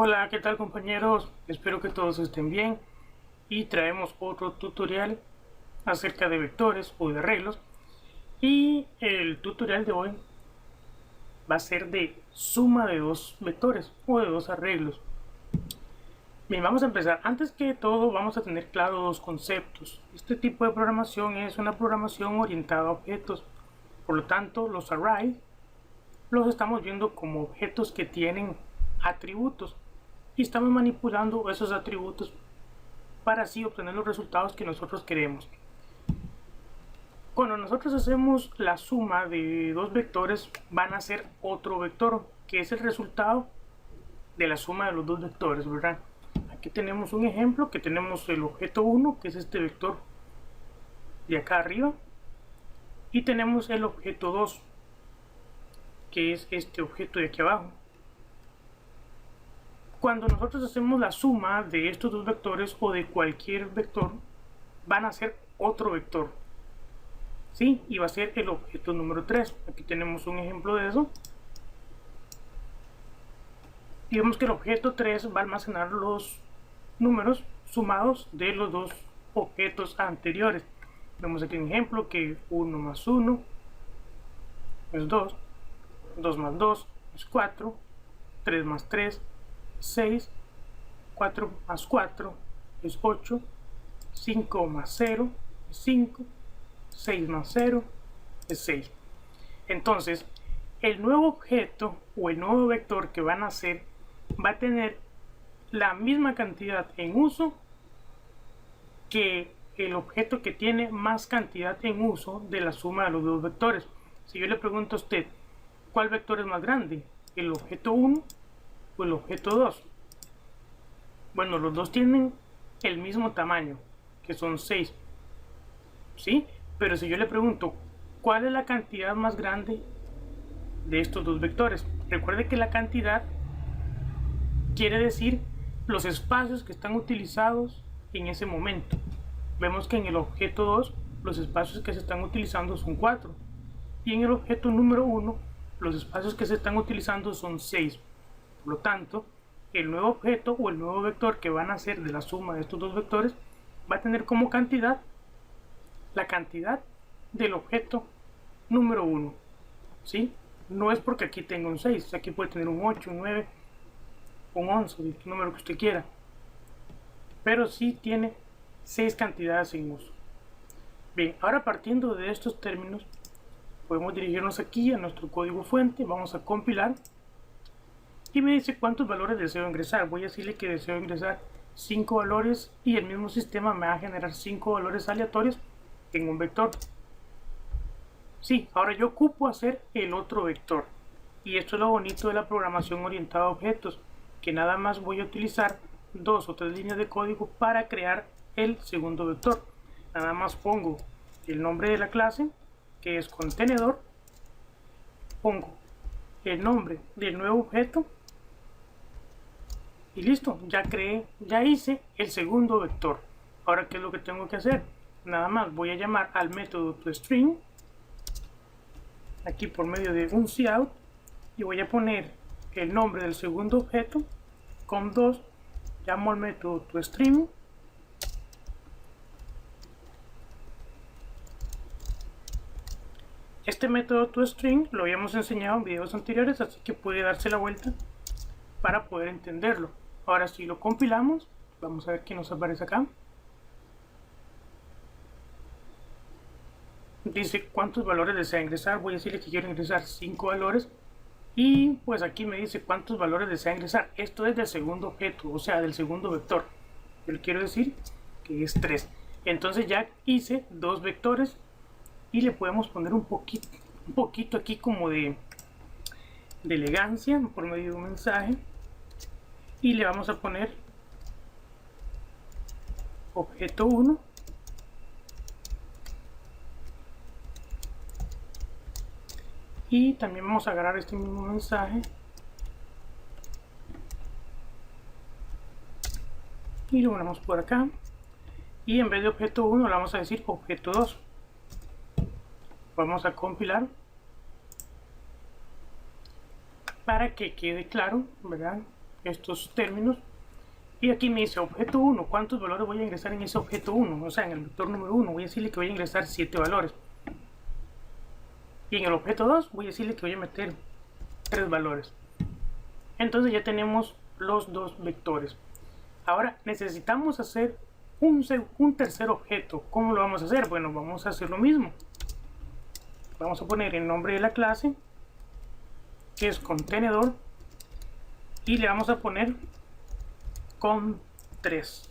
Hola, ¿qué tal compañeros? Espero que todos estén bien y traemos otro tutorial acerca de vectores o de arreglos, y el tutorial de hoy va a ser de suma de dos vectores o de dos arreglos. Bien, vamos a empezar. Antes que todo vamos a tener claro dos conceptos. Este tipo de programación es una programación orientada a objetos, por lo tanto los arrays los estamos viendo como objetos que tienen atributos y estamos manipulando esos atributos para así obtener los resultados que nosotros queremos. Cuando nosotros hacemos la suma de dos vectores, van a ser otro vector, que es el resultado de la suma de los dos vectores, ¿verdad? Aquí tenemos un ejemplo, que tenemos el objeto 1, que es este vector de acá arriba, y tenemos el objeto 2, que es este objeto de aquí abajo. Cuando nosotros hacemos la suma de estos dos vectores o de cualquier vector, van a ser otro vector, ¿sí? Y va a ser el objeto número 3. Aquí tenemos un ejemplo de eso. Digamos que el objeto 3 va a almacenar los números sumados de los dos objetos anteriores. Vemos aquí un ejemplo que 1 más 1 es 2, 2 más 2 es 4, 3 más 3 es 6, 4 más 4 es 8, 5 más 0 es 5, 6 más 0 es 6. Entonces, el nuevo objeto o el nuevo vector que van a hacer va a tener la misma cantidad en uso que el objeto que tiene más cantidad en uso de la suma de los dos vectores. Si yo le pregunto a usted, ¿cuál vector es más grande? ¿El objeto 1 o el objeto 2? Bueno, los dos tienen el mismo tamaño, que son 6, ¿sí? Pero si yo le pregunto, ¿cuál es la cantidad más grande de estos dos vectores? Recuerde que la cantidad quiere decir los espacios que están utilizados en ese momento. Vemos que en el objeto 2 los espacios que se están utilizando son 4, y en el objeto número 1 los espacios que se están utilizando son 6. Por lo tanto, el nuevo objeto o el nuevo vector que van a hacer de la suma de estos dos vectores va a tener como cantidad la cantidad del objeto número 1, ¿sí? No es porque aquí tenga un 6, aquí puede tener un 8, un 9, un 11, el número que usted quiera, pero sí tiene 6 cantidades en uso. Bien, ahora partiendo de estos términos, podemos dirigirnos aquí a nuestro código fuente, vamos a compilar, y me dice cuántos valores deseo ingresar. Voy a decirle que deseo ingresar 5 valores y el mismo sistema me va a generar 5 valores aleatorios en un vector. Sí, ahora yo ocupo hacer el otro vector, y esto es lo bonito de la programación orientada a objetos, que nada más voy a utilizar 2 o 3 líneas de código para crear el segundo vector. Nada más pongo el nombre de la clase, que es contenedor, pongo el nombre del nuevo objeto y listo, ya creé, ya hice el segundo vector. Ahora, ¿qué es lo que tengo que hacer? Nada más voy a llamar al método toString aquí por medio de un cout, y voy a poner el nombre del segundo objeto con 2, llamo al método toString, este método toString lo habíamos enseñado en videos anteriores, así que puede darse la vuelta para poder entenderlo. Ahora si lo compilamos, vamos a ver qué nos aparece acá. Dice cuántos valores desea ingresar, voy a decirle que quiero ingresar 5 valores, y pues aquí me dice cuántos valores desea ingresar. Esto es del segundo objeto, o sea del segundo vector. Yo le quiero decir que es 3. Entonces ya hice dos vectores, y le podemos poner un poquito aquí como de elegancia por medio de un mensaje, y le vamos a poner objeto 1 y también vamos a agarrar este mismo mensaje y lo ponemos por acá, y en vez de objeto 1 le vamos a decir objeto 2. Vamos a compilar para que quede claro, ¿verdad? estos términos. Y aquí me dice objeto 1, ¿cuántos valores voy a ingresar en ese objeto 1? O sea, en el vector número 1 voy a decirle que voy a ingresar 7 valores. Y en el objeto 2 voy a decirle que voy a meter 3 valores. Entonces ya tenemos los dos vectores. Ahora necesitamos hacer un tercer objeto. ¿Cómo lo vamos a hacer? Bueno, vamos a hacer lo mismo. Vamos a poner el nombre de la clase, que es contenedor, y le vamos a poner con 3.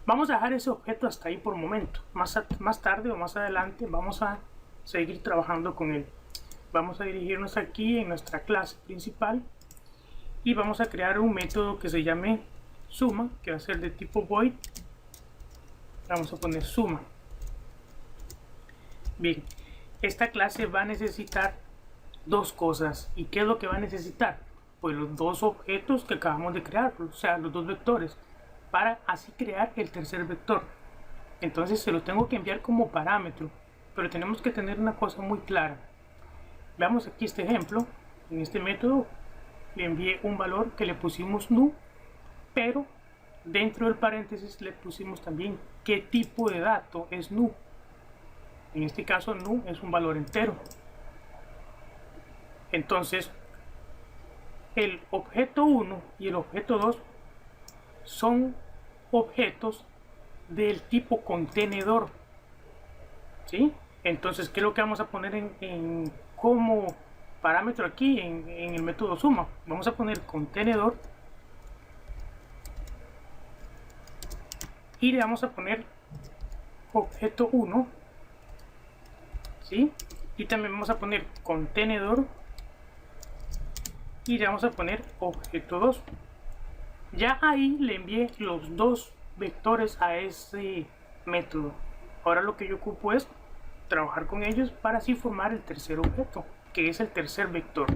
Vamos a dejar ese objeto hasta ahí por un momento. Más tarde o más adelante vamos a seguir trabajando con él. Vamos a dirigirnos aquí en nuestra clase principal y vamos a crear un método que se llame suma, que va a ser de tipo void. Vamos a poner suma. Bien, esta clase va a necesitar dos cosas. ¿Y qué es lo que va a necesitar? Pues los dos objetos que acabamos de crear, o sea, los dos vectores, para así crear el tercer vector. Entonces se lo tengo que enviar como parámetro, pero tenemos que tener una cosa muy clara. Veamos aquí este ejemplo. En este método le envié un valor que le pusimos nu, pero dentro del paréntesis le pusimos también qué tipo de dato es nu. En este caso nu es un valor entero. Entonces el objeto 1 y el objeto 2 son objetos del tipo contenedor, ¿sí? Entonces, ¿qué es lo que vamos a poner como parámetro aquí en el método suma? Vamos a poner contenedor y le vamos a poner objeto 1, ¿sí? Y también vamos a poner contenedor y le vamos a poner objeto 2. Ya ahí le envié los dos vectores a ese método. Ahora lo que yo ocupo es trabajar con ellos para así formar el tercer objeto, que es el tercer vector.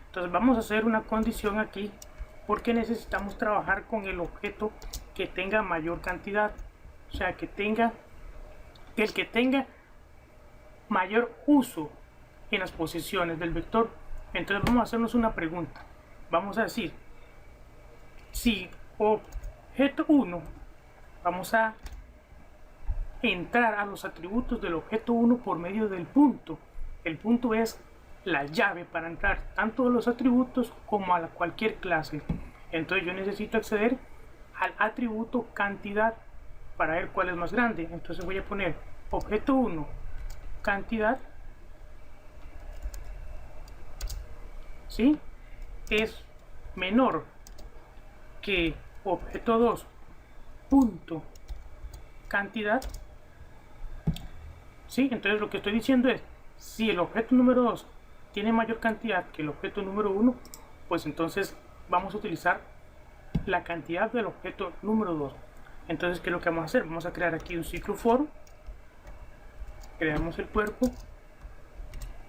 Entonces vamos a hacer una condición aquí, porque necesitamos trabajar con el objeto que tenga mayor cantidad, o sea, el que tenga mayor uso en las posiciones del vector. Entonces vamos a hacernos una pregunta. Vamos a decir, si objeto 1, vamos a entrar a los atributos del objeto 1 por medio del punto. El punto es la llave para entrar tanto a los atributos como a cualquier clase. Entonces yo necesito acceder al atributo cantidad para ver cuál es más grande. Entonces voy a poner objeto 1 cantidad, ¿sí? Es menor que objeto 2 punto cantidad, ¿sí? Entonces lo que estoy diciendo es, si el objeto número 2 tiene mayor cantidad que el objeto número 1, pues entonces vamos a utilizar la cantidad del objeto número 2. Entonces, ¿qué es lo que vamos a hacer? Vamos a crear aquí un ciclo for, creamos el cuerpo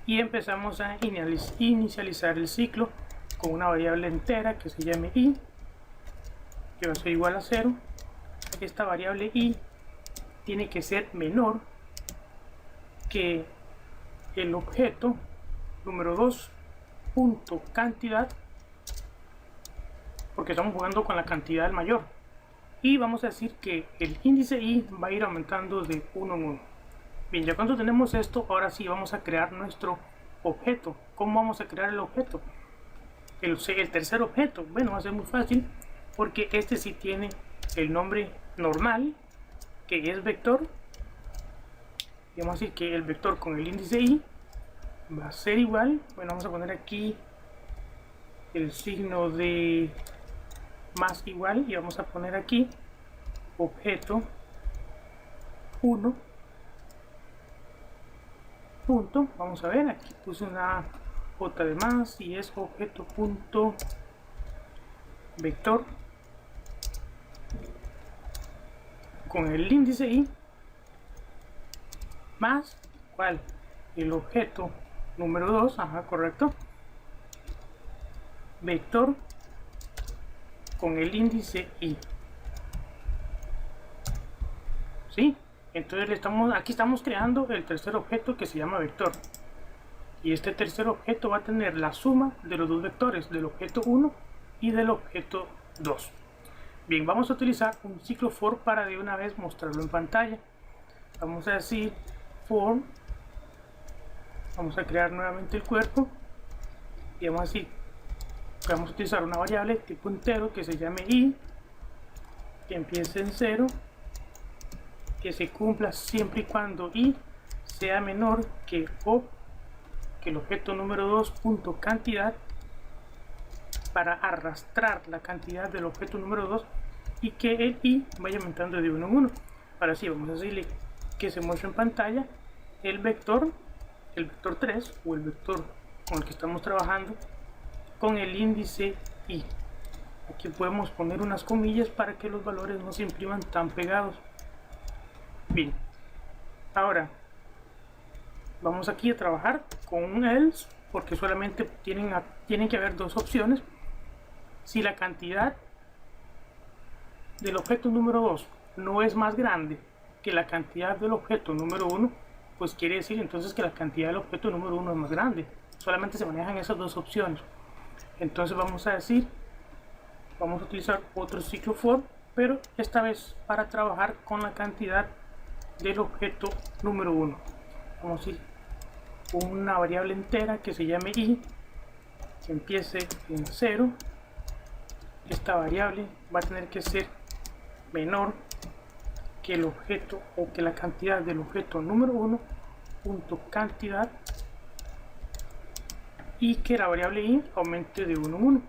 y empezamos a inicializar el ciclo con una variable entera que se llame i, que va a ser igual a 0. Esta variable i tiene que ser menor que el objeto número 2 punto cantidad, porque estamos jugando con la cantidad del mayor, y vamos a decir que el índice i va a ir aumentando de 1 en 1. Bien, ya cuando tenemos esto, ahora sí vamos a crear nuestro objeto. ¿Cómo vamos a crear el objeto? El tercer objeto, bueno, va a ser muy fácil, porque este sí tiene el nombre normal, que es vector. Y vamos a decir que el vector con el índice i va a ser igual, bueno, vamos a poner aquí el signo de más igual y vamos a poner aquí objeto 1 punto, vamos a ver, aquí puse una J de más y es objeto punto vector con el índice i más igual el objeto número 2, ajá, correcto, vector con el índice i, ¿sí? Entonces aquí estamos creando el tercer objeto que se llama vector, y este tercer objeto va a tener la suma de los dos vectores, del objeto 1 y del objeto 2. Bien, vamos a utilizar un ciclo for para de una vez mostrarlo en pantalla. Vamos a decir for, vamos a crear nuevamente el cuerpo y vamos a decir que vamos a utilizar una variable tipo entero que se llame i, que empiece en 0, que se cumpla siempre y cuando i sea menor que o, que el objeto número 2 punto cantidad, para arrastrar la cantidad del objeto número 2 y que el i vaya aumentando de 1 en 1. Ahora sí, vamos a decirle que se muestre en pantalla el vector 3 o el vector con el que estamos trabajando con el índice i. Aquí podemos poner unas comillas para que los valores no se impriman tan pegados. Bien, ahora vamos aquí a trabajar con un else, porque solamente tienen que haber dos opciones. Si la cantidad del objeto número 2 no es más grande que la cantidad del objeto número 1, pues quiere decir entonces que la cantidad del objeto número 1 es más grande. Solamente se manejan esas dos opciones. Entonces vamos a utilizar otro ciclo for, pero esta vez para trabajar con la cantidad del objeto número 1. Vamos a ir con una variable entera que se llame i, que empiece en 0. Esta variable va a tener que ser menor que el objeto o que la cantidad del objeto número 1 punto cantidad, y que la variable i aumente de 1 en 1.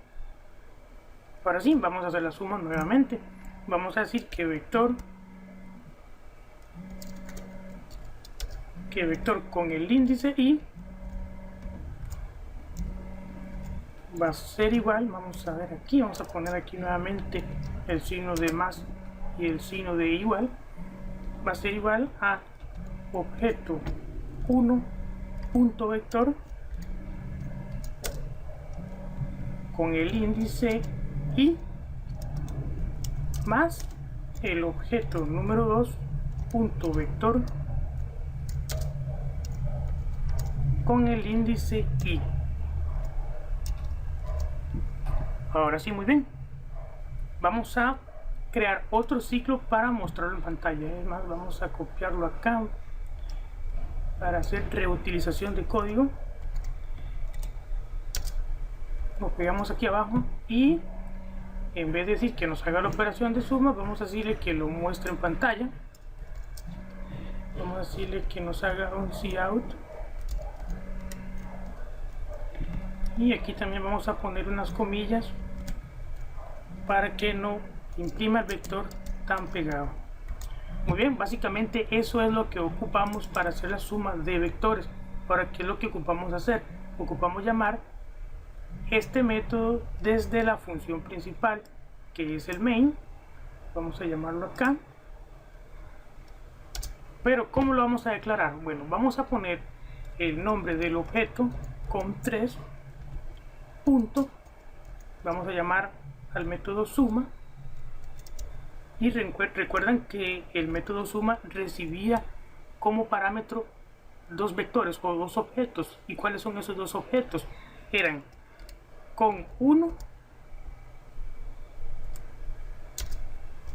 Ahora sí, vamos a hacer la suma nuevamente. Vamos a decir que vector con el índice i va a ser igual, vamos a ver aquí, vamos a poner aquí nuevamente el signo de más y el signo de igual, va a ser igual a objeto 1 punto vector con el índice i más el objeto número 2 punto vector con el índice i. Ahora sí, muy bien. Vamos a crear otro ciclo para mostrarlo en pantalla. Es más, vamos a copiarlo acá para hacer reutilización de código. Lo pegamos aquí abajo y en vez de decir que nos haga la operación de suma, vamos a decirle que lo muestre en pantalla. Vamos a decirle que nos haga un cout. Y aquí también vamos a poner unas comillas para que no imprima el vector tan pegado. Muy bien, básicamente eso es lo que ocupamos para hacer la suma de vectores. Ahora, ¿qué es lo que ocupamos hacer? Ocupamos llamar este método desde la función principal, que es el main. Vamos a llamarlo acá. Pero ¿cómo lo vamos a declarar? Bueno, vamos a poner el nombre del objeto con 3 punto, vamos a llamar al método suma, y recuerdan que el método suma recibía como parámetro dos vectores o dos objetos. ¿Y cuáles son esos dos objetos? Eran con 1,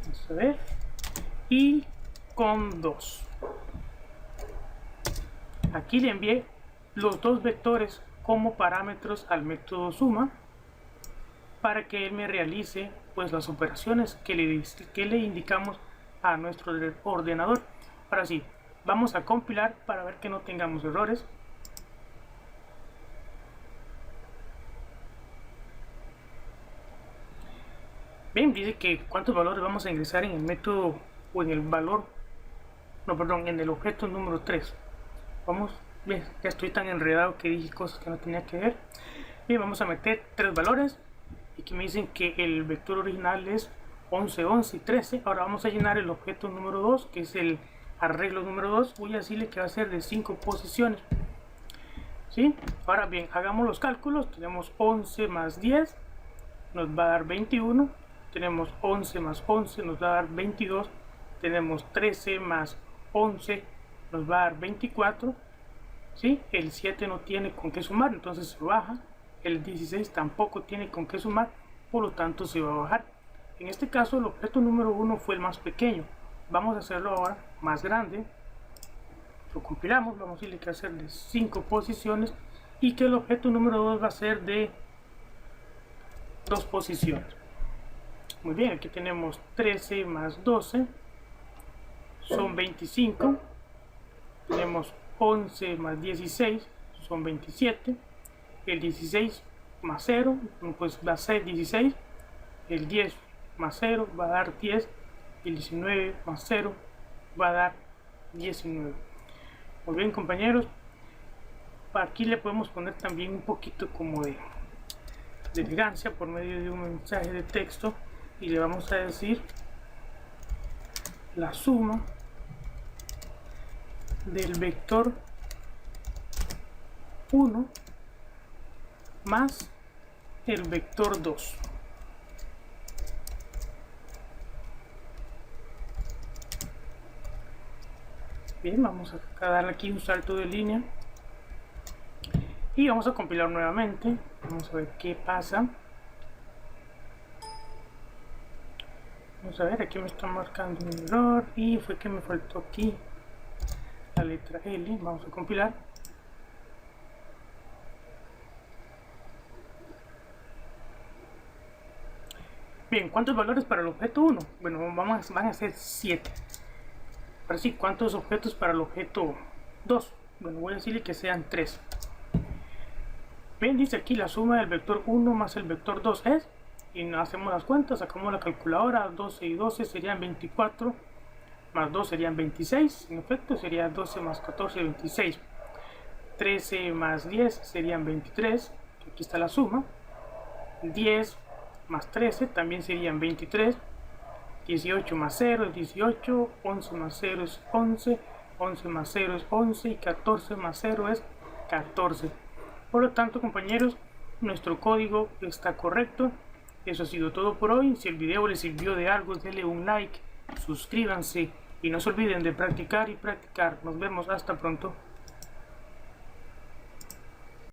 vamos a ver, y con 2. Aquí le envié los dos vectores como parámetros al método suma para que él me realice pues las operaciones que le indicamos a nuestro ordenador. Ahora sí, vamos a compilar para ver que no tengamos errores. Bien, dice que cuántos valores vamos a ingresar en el método o en el valor, no, perdón, en el objeto número 3. Vamos, bien, ya estoy tan enredado que dije cosas que no tenía que ver. Bien, vamos a meter 3 valores y que me dicen que el vector original es 11, 11 y 13. Ahora vamos a llenar el objeto número 2, que es el arreglo número 2. Voy a decirle que va a ser de 5 posiciones. ¿Sí? Ahora bien, hagamos los cálculos. Tenemos 11 más 10, nos va a dar 21. Tenemos 11 más 11, nos va a dar 22. Tenemos 13 más 11, nos va a dar 24. ¿Sí? El 7 no tiene con qué sumar, entonces se baja. El 16 tampoco tiene con qué sumar, por lo tanto se va a bajar. En este caso el objeto número 1 fue el más pequeño, vamos a hacerlo ahora más grande. Lo compilamos, vamos a decirle que hacerle 5 posiciones y que el objeto número 2 va a ser de 2 posiciones. Muy bien, aquí tenemos 13 más 12 son 25, tenemos 11 más 16 son 27, el 16 más 0 pues va a ser 16, el 10 más 0 va a dar 10, el 19 más 0 va a dar 19. Muy bien, compañeros, aquí le podemos poner también un poquito como de elegancia por medio de un mensaje de texto y le vamos a decir la suma del vector 1 más el vector 2. Bien, vamos a darle aquí un salto de línea y vamos a compilar nuevamente. Vamos a ver qué pasa. Vamos a ver, aquí me está marcando un error y fue que me faltó aquí la letra L. Vamos a compilar. Bien, ¿cuántos valores para el objeto 1? Bueno, van a ser 7. Ahora sí, ¿cuántos objetos para el objeto 2? Bueno, voy a decirle que sean 3. Bien, dice aquí la suma del vector 1 más el vector 2 es, y hacemos las cuentas, sacamos la calculadora, 12 y 12 serían 24, más 2 serían 26, en efecto sería 12 más 14, 26. 13 más 10 serían 23, aquí está la suma. 10 más 13 también serían 23. 18 más 0 es 18, 11 más 0 es 11, 11 más 0 es 11 y 14 más 0 es 14. Por lo tanto, compañeros, nuestro código está correcto. Eso ha sido todo por hoy. Si el video les sirvió de algo, denle un like, suscríbanse y no se olviden de practicar y practicar. Nos vemos hasta pronto.